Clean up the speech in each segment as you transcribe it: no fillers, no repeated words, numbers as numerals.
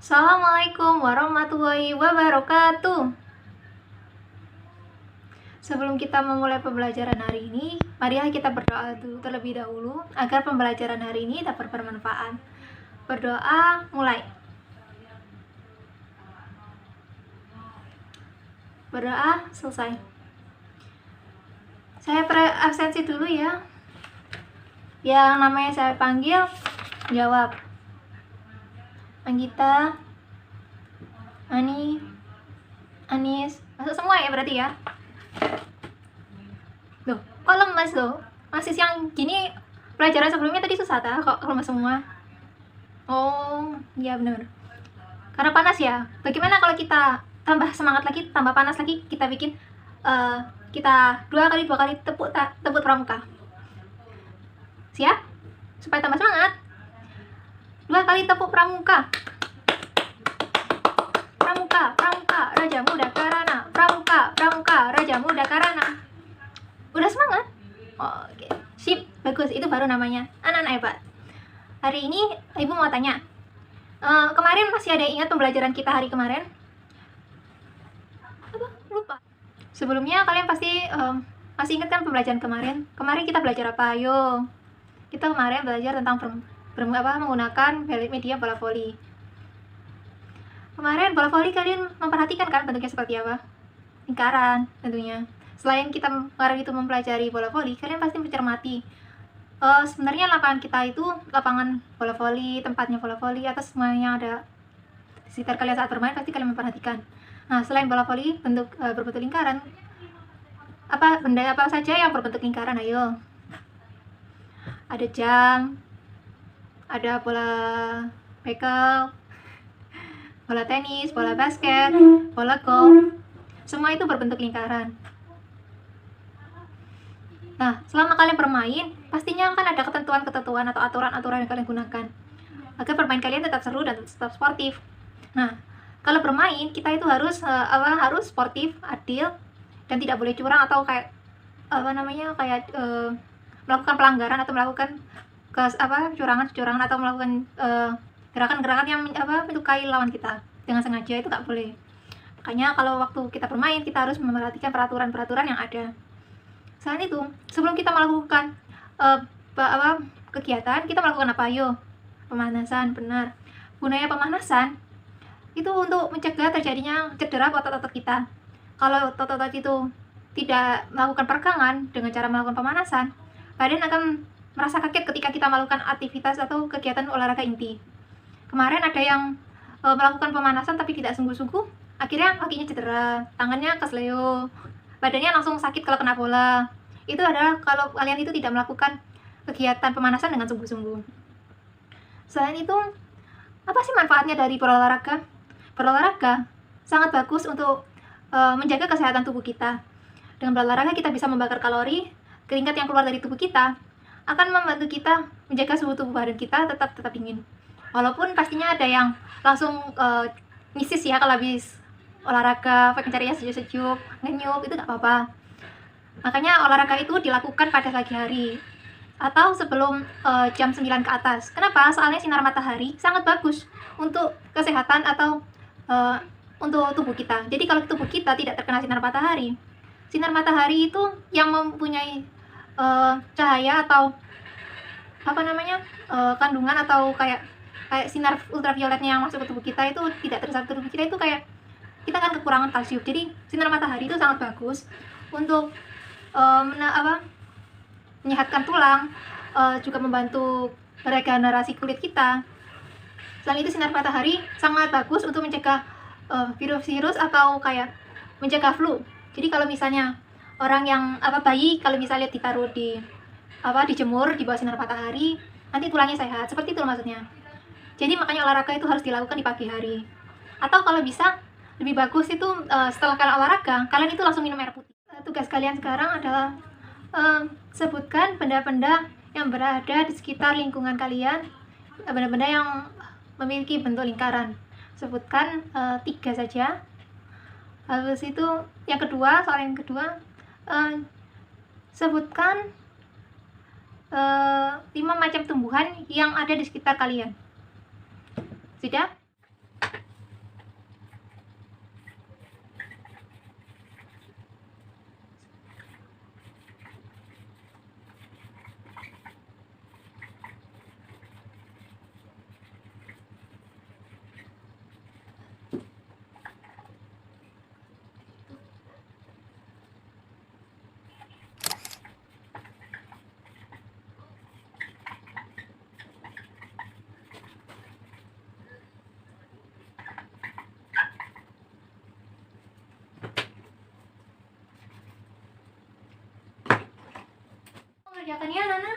Assalamualaikum warahmatullahi wabarakatuh. Sebelum kita memulai pembelajaran hari ini, marilah kita berdoa dulu terlebih dahulu agar pembelajaran hari ini dapat bermanfaat. Berdoa, mulai. Berdoa, selesai. Saya absensi dulu ya. Yang namanya saya panggil, jawab. Anggita, Ani, Anis, masuk semua ya berarti ya. Loh, kok lemas loh? Masih siang gini, pelajaran sebelumnya tadi susah kok lemas semua. Oh, iya benar. Karena panas ya. Bagaimana kalau kita tambah semangat lagi, tambah panas lagi, kita bikin kita dua kali tepuk pramuka. Siap? Supaya tambah semangat. 2 kali tepuk pramuka. Pramuka, pramuka, Raja Muda Karana. Pramuka, pramuka, Raja Muda Karana. Udah semangat? Oke, sip, bagus. Itu baru namanya anak-anak hebat. Hari ini Ibu mau tanya, kemarin masih ada ingat pembelajaran kita hari kemarin? Apa? Lupa. Sebelumnya kalian pasti masih ingat kan pembelajaran kemarin? Kemarin kita belajar apa? Ayo. Kita kemarin belajar tentang menggunakan media bola voli. Kemarin bola voli kalian memperhatikan kan bentuknya seperti apa? Lingkaran tentunya. Selain kita kemarin itu mempelajari bola voli, kalian pasti mencermati sebenarnya lapangan kita itu lapangan bola voli, tempatnya bola voli, atas semuanya ada di sekitar kalian saat bermain, pasti kalian memperhatikan. Nah, selain bola voli berbentuk lingkaran, benda apa saja yang berbentuk lingkaran? Ayo. Ada jam, ada bola bekel, bola tenis, bola basket, bola golf, semua itu berbentuk lingkaran. Nah, selama kalian bermain, pastinya kan ada ketentuan-ketentuan atau aturan-aturan yang kalian gunakan agar bermain kalian tetap seru dan tetap sportif. Nah, kalau bermain kita itu harus sportif, adil, dan tidak boleh curang atau melakukan pelanggaran atau melakukan curangan atau melakukan gerakan-gerakan yang melukai lawan kita dengan sengaja, itu nggak boleh. Makanya kalau waktu kita bermain kita harus memperhatikan peraturan-peraturan yang ada. Selain itu, sebelum kita melakukan kegiatan, kita melakukan apa? Ayo, pemanasan. Benar. Gunanya pemanasan itu untuk mencegah terjadinya cedera otot-otot kita. Kalau otot-otot itu tidak melakukan peregangan dengan cara melakukan pemanasan, badan akan merasa kaget ketika kita melakukan aktivitas atau kegiatan olahraga inti. Kemarin ada yang melakukan pemanasan tapi tidak sungguh-sungguh, akhirnya kakinya cedera, tangannya kesleo, badannya langsung sakit kalau kena bola. Itu adalah kalau kalian itu tidak melakukan kegiatan pemanasan dengan sungguh-sungguh. Selain itu, apa sih manfaatnya dari berolahraga? Berolahraga sangat bagus untuk menjaga kesehatan tubuh kita. Dengan berolahraga kita bisa membakar kalori, keringat yang keluar dari tubuh kita akan membantu kita menjaga suhu tubuh badan kita tetap dingin. Walaupun pastinya ada yang langsung misis ya kalau habis olahraga, pengen cari yang sejuk-sejuk, ngenyuk, itu nggak apa-apa. Makanya olahraga itu dilakukan pada pagi hari atau sebelum jam 9 ke atas. Kenapa? Soalnya sinar matahari sangat bagus untuk kesehatan atau untuk tubuh kita. Jadi kalau tubuh kita tidak terkena sinar matahari itu yang mempunyai cahaya atau kandungan atau kayak sinar ultravioletnya yang masuk ke tubuh kita itu tidak terserap ke tubuh kita, itu kayak kita akan kekurangan kalsium. Jadi sinar matahari itu sangat bagus untuk menyehatkan tulang, juga membantu regenerasi kulit kita. Selain itu sinar matahari sangat bagus untuk mencegah virus-virus atau kayak mencegah flu. Jadi kalau misalnya orang yang bayi kalau misalnya ditaruh dijemur di bawah sinar matahari, nanti tulangnya sehat. Seperti itu maksudnya. Jadi makanya olahraga itu harus dilakukan di pagi hari. Atau kalau bisa lebih bagus itu setelah kalian olahraga, kalian itu langsung minum air putih. Tugas kalian sekarang adalah sebutkan benda-benda yang berada di sekitar lingkungan kalian, benda-benda yang memiliki bentuk lingkaran. Sebutkan 3 saja. Habis itu soal yang kedua, sebutkan 5 macam tumbuhan yang ada di sekitar kalian. Sudah? mengerjakan ya, Nana?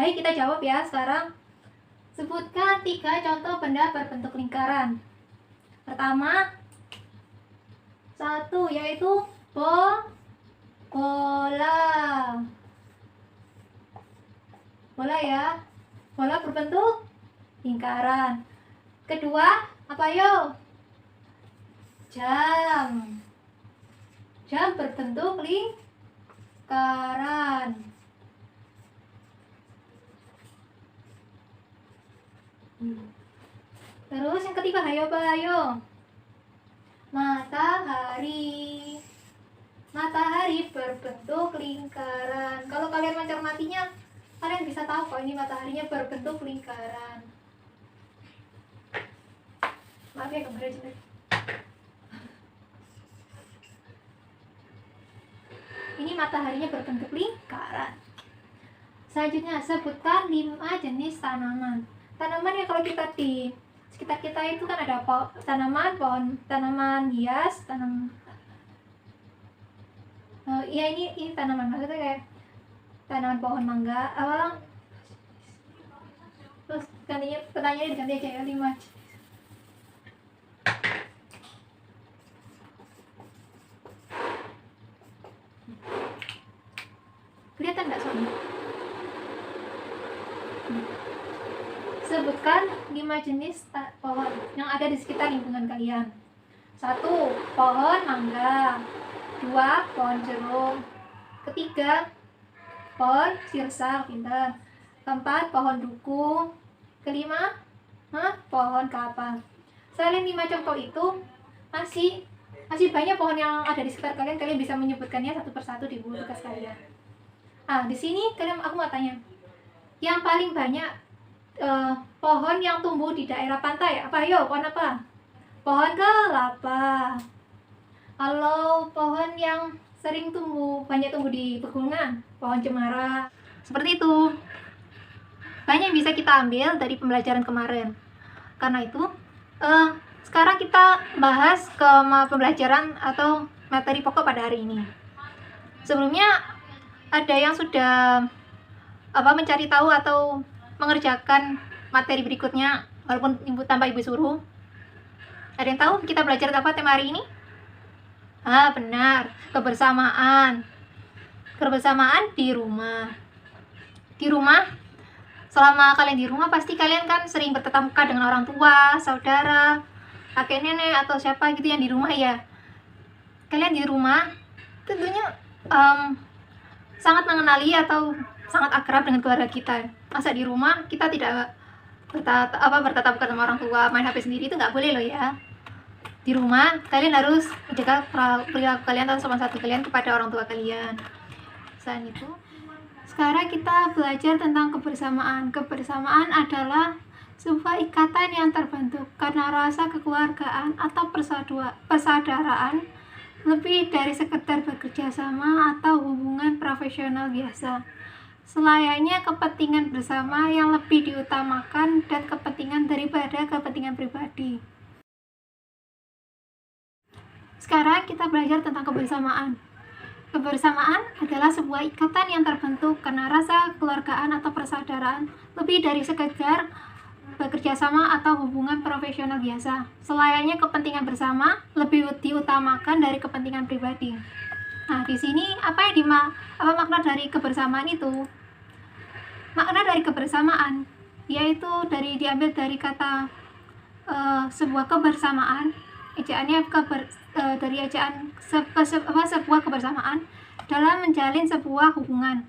Baik, kita jawab ya sekarang. Sebutkan 3 contoh benda berbentuk lingkaran. Pertama, 1 yaitu bola. Bola ya. Bola berbentuk lingkaran. Kedua, apa yo? Jam. Jam berbentuk lingkaran. Terus yang ketiga, ayo. Matahari. Matahari berbentuk lingkaran. Kalau kalian mencermatinya, kalian bisa tahu kok ini mataharinya berbentuk lingkaran. Maaf ya gambarnya jelek. Ini mataharinya berbentuk lingkaran. Selanjutnya, sebutkan 5 jenis tanaman. Tanaman yang kalau kita di sekitar kita itu kan ada pohon tanaman hias, ini tanaman, maksudnya kayak tanaman pohon mangga. Terus pertanyaannya diganti aja ya, 5. Kelihatan nggak soalnya? Sebutkan 5 jenis pohon yang ada di sekitar lingkungan kalian. 1. Pohon mangga. 2. Pohon jeruk. 3. Pohon sirsak, pintar. 4. Pohon duku. 5. Pohon kelapa. Selain 5 contoh itu, masih banyak pohon yang ada di sekitar kalian. Kalian bisa menyebutkannya satu persatu di buku tugas kalian. Di sini aku mau tanya, yang paling banyak pohon yang tumbuh di daerah pantai apa? Yo, pohon apa? Pohon kelapa. Kalau pohon yang banyak tumbuh di pegunungan, pohon cemara. Seperti itu. Banyak yang bisa kita ambil dari pembelajaran kemarin. Karena itu, sekarang kita bahas ke pembelajaran atau materi pokok pada hari ini. Sebelumnya ada yang sudah mencari tahu atau mengerjakan materi berikutnya walaupun tanpa ibu suruh? Ada yang tahu kita belajar apa tema hari ini? Benar, kebersamaan di rumah. Selama kalian di rumah pasti kalian kan sering bertatap muka dengan orang tua, saudara, kakek nenek atau siapa gitu yang di rumah ya. Kalian di rumah tentunya sangat mengenali atau sangat akrab dengan keluarga kita. Masa di rumah kita tidak bertatap muka sama orang tua, main HP sendiri, itu nggak boleh loh ya. Di rumah kalian harus menjaga perilaku kalian atau sopan satu kalian kepada orang tua kalian. Selain itu, sekarang kita belajar tentang kebersamaan. Kebersamaan adalah sebuah ikatan yang terbentuk karena rasa kekeluargaan atau persaudaraan, lebih dari sekedar bekerja sama atau hubungan profesional biasa. Selayaknya kepentingan bersama yang lebih diutamakan dan kepentingan daripada kepentingan pribadi. Sekarang kita belajar tentang kebersamaan. Kebersamaan adalah sebuah ikatan yang terbentuk karena rasa kekeluargaan atau persaudaraan, lebih dari sekedar bekerja sama atau hubungan profesional biasa. Selayaknya kepentingan bersama lebih diutamakan dari kepentingan pribadi. Di sini apa makna dari kebersamaan itu? Makna dari kebersamaan yaitu diambil dari kata sebuah kebersamaan, ejaannya dari ejaan sebuah kebersamaan dalam menjalin sebuah hubungan.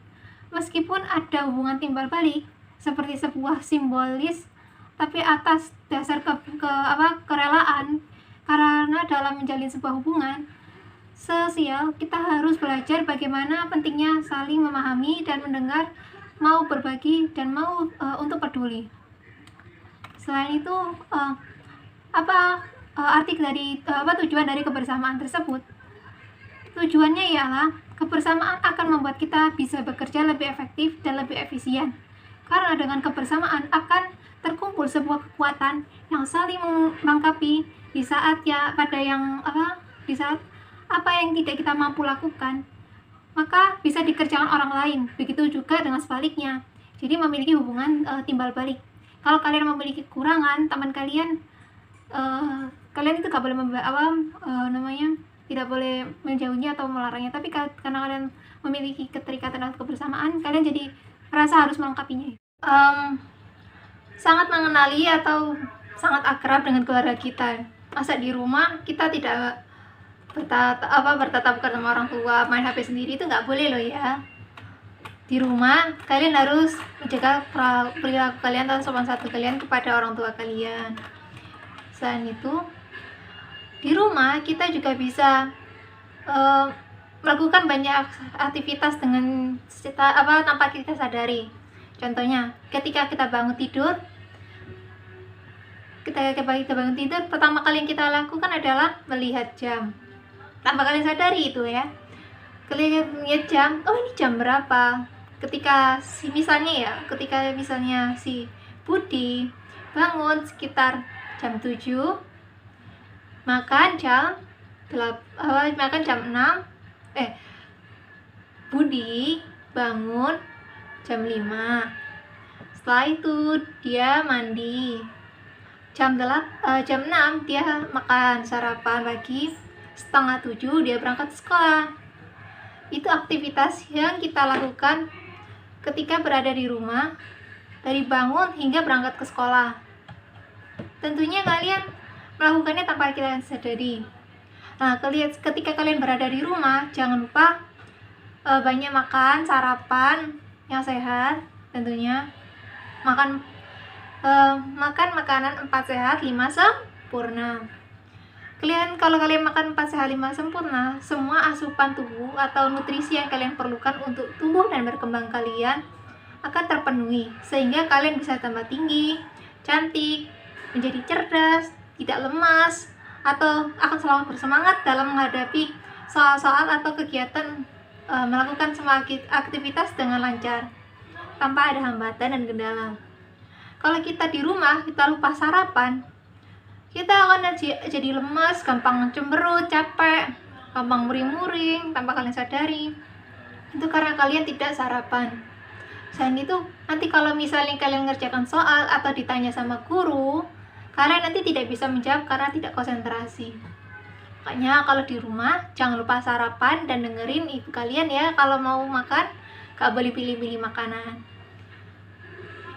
Meskipun ada hubungan timbal balik seperti sebuah simbolis, tapi atas dasar kerelaan, karena dalam menjalin sebuah hubungan sosial kita harus belajar bagaimana pentingnya saling memahami dan mendengar, mau berbagi dan mau untuk peduli. Selain itu, arti dari tujuan dari kebersamaan tersebut? Tujuannya ialah kebersamaan akan membuat kita bisa bekerja lebih efektif dan lebih efisien. Karena dengan kebersamaan akan terkumpul sebuah kekuatan yang saling melengkapi di saat apa yang tidak kita mampu lakukan. maka bisa dikerjakan orang lain. Begitu juga dengan sebaliknya. Jadi memiliki hubungan timbal balik. Kalau kalian memiliki kekurangan, teman kalian kalian itu gak boleh tidak boleh menjauhnya atau melarangnya, tapi karena kalian memiliki keterikatan atau kebersamaan, kalian jadi merasa harus melengkapinya. Sangat mengenali atau sangat akrab dengan keluarga kita. Masa di rumah kita tidak bertatap muka sama orang tua, main HP sendiri, itu nggak boleh loh ya. Di rumah kalian harus menjaga perilaku kalian atau sopan santun kalian kepada orang tua kalian. Selain itu, di rumah kita juga bisa melakukan banyak aktivitas dengan tanpa kita sadari. Contohnya, ketika kita bangun tidur, pertama kali yang kita lakukan adalah melihat jam. Tanpa kalian sadari itu ya, kalian lihat jam, oh ini jam berapa. Ketika misalnya si Budi bangun sekitar jam 7, makan jam 6, Budi bangun jam 5. Setelah itu dia mandi. Jam 6 dia makan sarapan pagi. Setengah 7 dia berangkat sekolah. Itu aktivitas yang kita lakukan ketika berada di rumah, dari bangun hingga berangkat ke sekolah. Tentunya kalian melakukannya tanpa kalian sadari. Nah, ketika kalian berada di rumah, jangan lupa banyak makan sarapan yang sehat. Tentunya makan makanan 4 sehat 5 sempurna. Kalau kalian makan 4 sehat 5 sempurna, semua asupan tubuh atau nutrisi yang kalian perlukan untuk tumbuh dan berkembang kalian akan terpenuhi, sehingga kalian bisa tambah tinggi, cantik, menjadi cerdas, tidak lemas, atau akan selalu bersemangat dalam menghadapi soal-soal atau kegiatan, melakukan semua aktivitas dengan lancar tanpa ada hambatan dan kendala. Kalau kita di rumah, kita lupa sarapan, kita akan jadi lemas, gampang cemberut, capek, gampang muring-muring tanpa kalian sadari. Itu karena kalian tidak sarapan. Selain itu, nanti kalau misalnya kalian ngerjakan soal atau ditanya sama guru, kalian nanti tidak bisa menjawab karena tidak konsentrasi. Makanya kalau di rumah, jangan lupa sarapan dan dengerin ibu kalian ya. Kalau mau makan, gak boleh pilih-pilih makanan.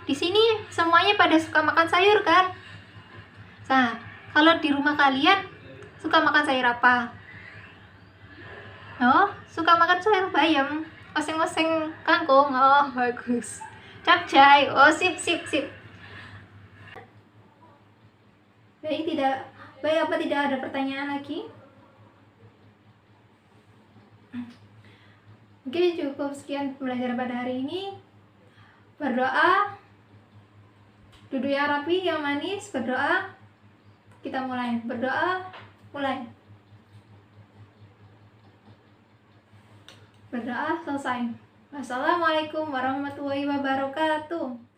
Di sini semuanya pada suka makan sayur kan? Nah, kalau di rumah kalian suka makan sayur apa? Oh, suka makan sayur bayam, oseng-oseng kangkung. Oh, bagus. Capcay. Oh, sip. Baik, apa tidak ada pertanyaan lagi? Oke, cukup sekian pembelajaran pada hari ini. Berdoa, duduk yang rapi, yang manis, berdoa. Kita mulai. Berdoa, mulai. Berdoa, selesai. Wassalamualaikum warahmatullahi wabarakatuh.